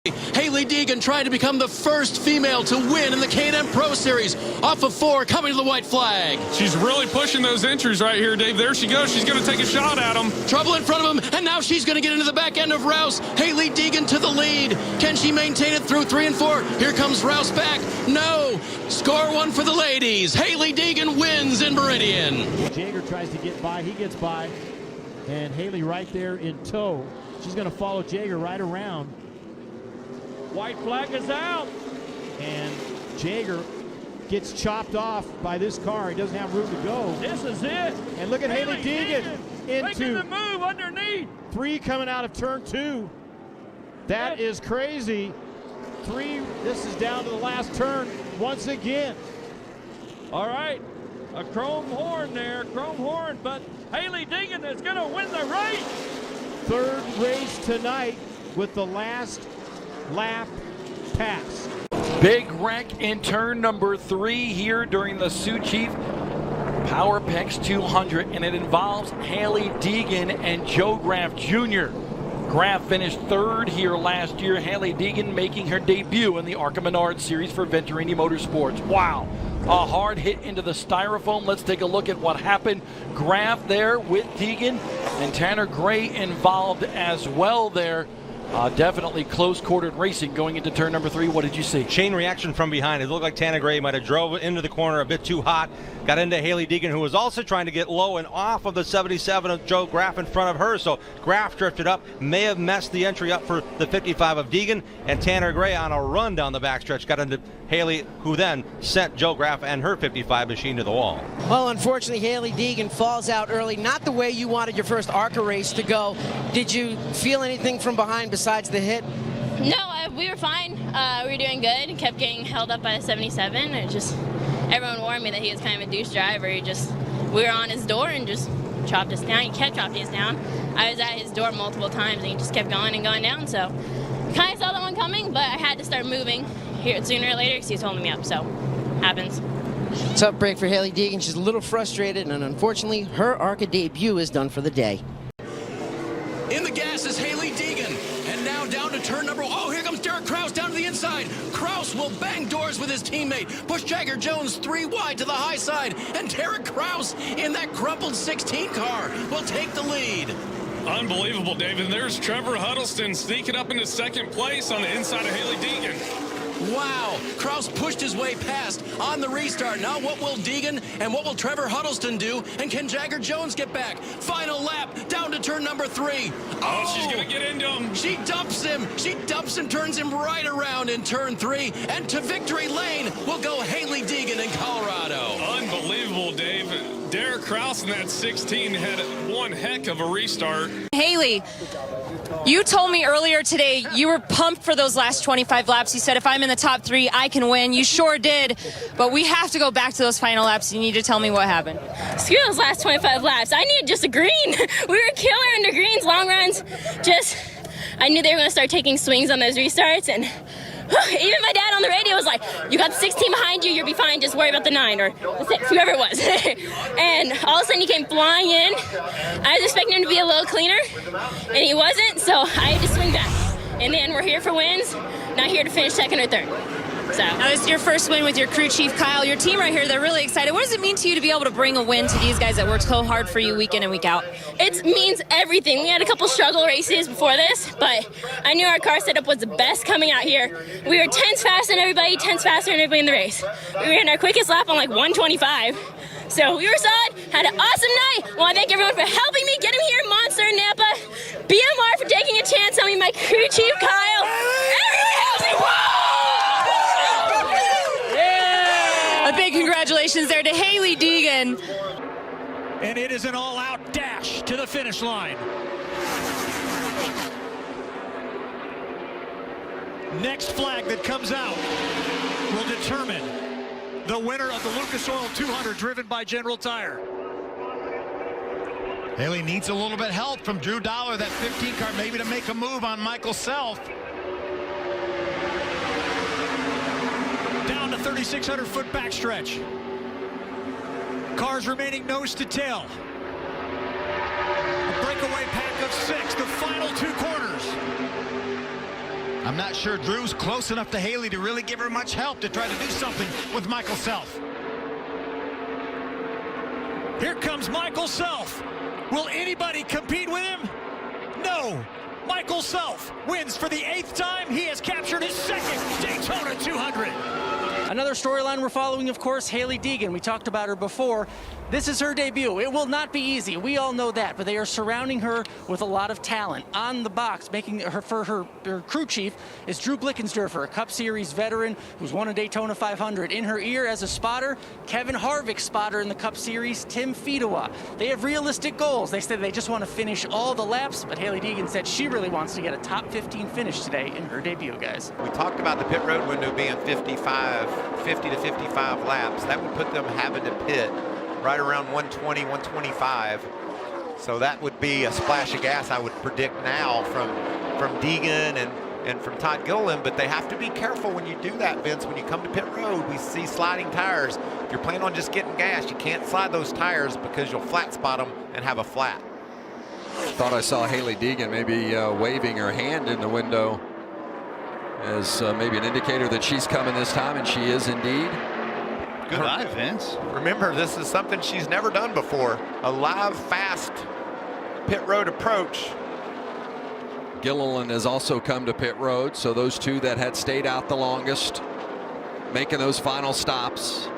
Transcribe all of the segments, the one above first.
Hailie Deegan trying to become the first female to win in the K&N Pro Series. Off of 4, coming to the white flag. She's really pushing those entries right here, Dave. There she goes. She's going to take a shot at him. Trouble in front of him, and now she's going to get into the back end of Rouse. Hailie Deegan to the lead. Can she maintain it through 3 and 4? Here comes Rouse back. No. Score 1 for the ladies. Hailie Deegan wins in Meridian. Jaeger tries to get by. He gets by. And Hailie right there in tow. She's going to follow Jaeger right around. White flag is out. And Jaeger gets chopped off by this car. He doesn't have room to go. This is it. And look at Hailie Deegan making the move underneath. 3 coming out of turn 2. That is crazy. 3, this is down to the last turn once again. All right, a chrome horn there, chrome horn, but Hailie Deegan is going to win the race. 3rd race tonight with the last lap pass. Big wreck in turn number 3 here during the Sioux Chief Power Picks 200, and it involves Hailie Deegan and Joe Graff Jr. Graff finished 3rd here last year. Hailie Deegan making her debut in the ARCA Menard Series for Venturini Motorsports. Wow, a hard hit into the styrofoam. Let's take a look at what happened. Graff there with Deegan, and Tanner Gray involved as well there. Definitely close-quartered racing going into turn number 3. What did you see? Chain reaction from behind. It looked like Tanner Gray might have drove into the corner a bit too hot. Got into Hailie Deegan, who was also trying to get low and off of the 77 of Joe Graff in front of her. So Graff drifted up, may have messed the entry up for the 55 of Deegan, and Tanner Gray on a run down the backstretch got into Hailie, who then sent Joe Graff and her 55 machine to the wall. Well, unfortunately, Hailie Deegan falls out early. Not the way you wanted your first ARCA race to go. Did you feel anything from behind besides the hit? No, we were fine. We were doing good. Kept getting held up by a 77. It just, everyone warned me that he was kind of a douche driver. We were on his door and just chopped us down. He kept chopping us down. I was at his door multiple times and he just kept going and going down. So kind of saw that one coming, but I had to start moving here sooner or later because he was holding me up. So happens. Tough break for Hailie Deegan. She's a little frustrated, and unfortunately, her ARCA debut is done for the day. In the gas is Hailie Deegan. And now down to turn number 1. Oh, here comes Derek Kraus down to the inside. Kraus will bang doors with his teammate. Push Jagger Jones 3 wide to the high side. And Derek Kraus in that crumpled 16 car will take the lead. Unbelievable, David. And there's Trevor Huddleston sneaking up into 2nd place on the inside of Hailie Deegan. Wow, Kraus pushed his way past on the restart. Now what will Deegan and what will Trevor Huddleston do? And can Jagger Jones get back? Final lap down to turn number 3. Oh, she's going to get into him. She dumps him. She dumps him, turns him right around in turn 3. And to victory lane will go Hailie Deegan in Colorado. Unbelievable, Dave. Derek Kraus in that 16 had one heck of a restart. Hailie, you told me earlier today you were pumped for those last 25 laps. You said, if I'm in the top 3, I can win. You sure did, but we have to go back to those final laps. You need to tell me what happened. Screw those last 25 laps. I needed just a green. We were killer under greens, long runs. I knew they were going to start taking swings on those restarts, and even my dad on the radio was like, you got the 16 behind you, you'll be fine, just worry about the 9 or the 6, whoever it was. And all of a sudden he came flying in. I was expecting him to be a little cleaner, and he wasn't, so I had to swing back. And then we're here for wins, not here to finish 2nd or 3rd. So. Now, this is your first win with your crew chief, Kyle. Your team right here, they're really excited. What does it mean to you to be able to bring a win to these guys that work so hard for you week in and week out? It means everything. We had a couple struggle races before this, but I knew our car setup was the best coming out here. We were 10s faster than everybody, 10s faster than everybody in the race. We ran our quickest lap on like 125. So we were solid, had an awesome night. I want to thank everyone for helping me get him here, Monster and Napa. BMR for taking a chance on me, my crew chief, Kyle. Everyone else, A big congratulations there to Hailie Deegan. And it is an all-out dash to the finish line. Next flag that comes out will determine the winner of the Lucas Oil 200 driven by General Tire. Hailie needs a little bit help from Drew Dollar, that 15 car, maybe to make a move on Michael Self. Down to 3,600 foot backstretch. Cars remaining nose to tail. A breakaway pack of 6, the final 2 corners. I'm not sure Drew's close enough to Hailie to really give her much help to try to do something with Michael Self. Here comes Michael Self. Will anybody compete with him? No. Michael Self wins for the 8th time. He has captured his 2nd Daytona 200. Another storyline we're following, of course, Hailie Deegan. We talked about her before. This is her debut. It will not be easy. We all know that, but they are surrounding her with a lot of talent. On the box, making her for her crew chief is Drew Blickensderfer, a Cup Series veteran who's won a Daytona 500. In her ear as a spotter, Kevin Harvick, spotter in the Cup Series, Tim Fedewa. They have realistic goals. They said they just want to finish all the laps, but Hailie Deegan said she really wants to get a top 15 finish today in her debut, guys. We talked about the pit road window being 50 to 55 laps. That would put them having to pit right around 120, 125. So that would be a splash of gas, I would predict now, from Deegan and from Todd Gilliland. But they have to be careful when you do that, Vince. When you come to pit road, we see sliding tires. If you're planning on just getting gas, you can't slide those tires because you'll flat spot them and have a flat. Thought I saw Hailie Deegan maybe waving her hand in the window as maybe an indicator that she's coming this time, and she is indeed. Good eye, Vince. Remember, this is something she's never done before. A live, fast pit road approach. Gilliland has also come to pit road, so those two that had stayed out the longest, making those final stops.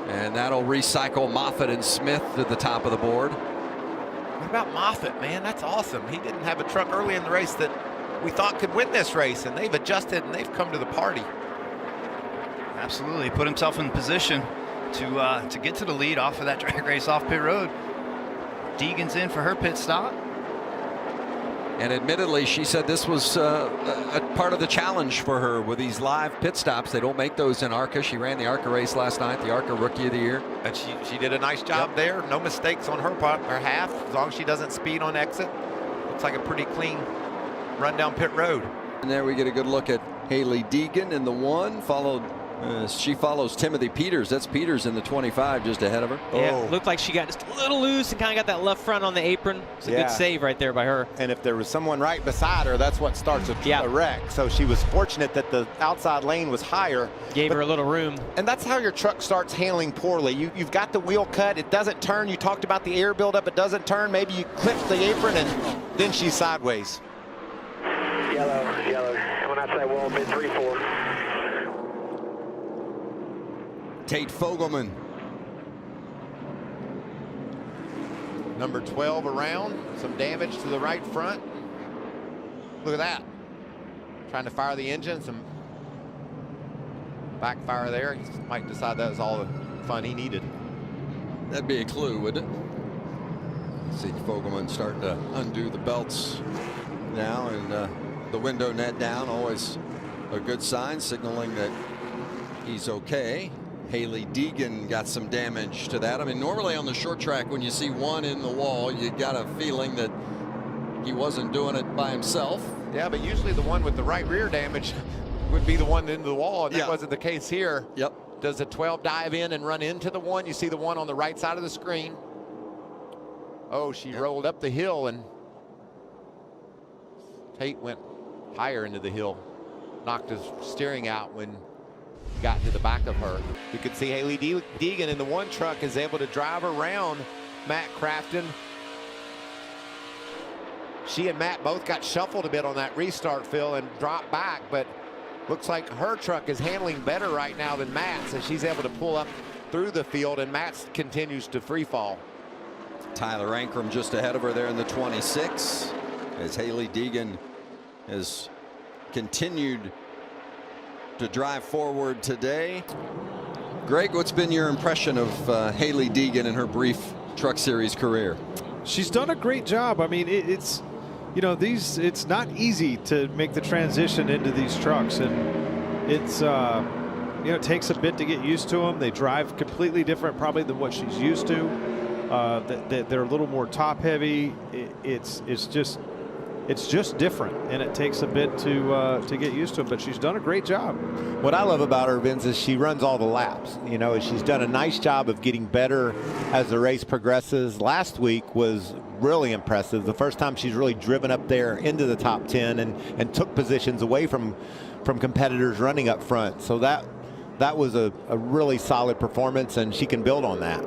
And that'll recycle Moffitt and Smith to the top of the board. What about Moffitt, man? That's awesome. He didn't have a truck early in the race that we thought could win this race, and they've adjusted and they've come to the party. Absolutely, put himself in position to get to the lead off of that drag race off pit road. Deegan's in for her pit stop. And admittedly, she said this was a part of the challenge for her with these live pit stops. They don't make those in ARCA. She ran the ARCA race last night, the ARCA Rookie of the Year. And she did a nice job there. No mistakes on her part, her half, as long as she doesn't speed on exit. Looks like a pretty clean run down pit road. And there we get a good look at Hailie Deegan in the 1, followed. She follows Timothy Peters. That's Peters in the 25 just ahead of her. Yeah, looked like she got just a little loose and kind of got that left front on the apron. It's a good save right there by her. And if there was someone right beside her, that's what starts a wreck. So she was fortunate that the outside lane was higher. Gave her a little room. And that's how your truck starts handling poorly. You've got the wheel cut. It doesn't turn. You talked about the air buildup. It doesn't turn. Maybe you clip the apron and then she's sideways. Yellow. When I say wall, mid 3-4. Tate Fogelman. Number 12 around. Some damage to the right front. Look at that. Trying to fire the engine. Some backfire there. He might decide that was all the fun he needed. That'd be a clue, wouldn't it? See Fogelman starting to undo the belts now, and the window net down. Always a good sign, signaling that he's okay. Hailie Deegan got some damage to that. I mean, normally on the short track, when you see one in the wall, you got a feeling that he wasn't doing it by himself. Yeah, but usually the one with the right rear damage would be the one into the wall, and that wasn't the case here. Yep. Does the 12 dive in and run into the one? You see the one on the right side of the screen. Oh, she rolled up the hill, and Tate went higher into the hill. Knocked his steering out when got to the back of her. You could see Hailie Deegan in the 1 truck is able to drive around Matt Crafton. She and Matt both got shuffled a bit on that restart, Phil, and dropped back, but looks like her truck is handling better right now than Matt's, and she's able to pull up through the field, and Matt's continues to free fall. Tyler Ankrum just ahead of her there in the 26, as Hailie Deegan has continued to drive forward today. Greg, what's been your impression of Hailie Deegan in her brief Truck Series career? She's done a great job. I mean, it's it's not easy to make the transition into these trucks, and it's it takes a bit to get used to them. They drive completely different probably than what she's used to. They're a little more top heavy. It's just it's just different, and it takes a bit to get used to it. But she's done a great job. What I love about her, Vince, is she runs all the laps. You know, she's done a nice job of getting better as the race progresses. Last week was really impressive. The first time she's really driven up there into the top 10 and took positions away from competitors running up front. So that was a really solid performance, and she can build on that.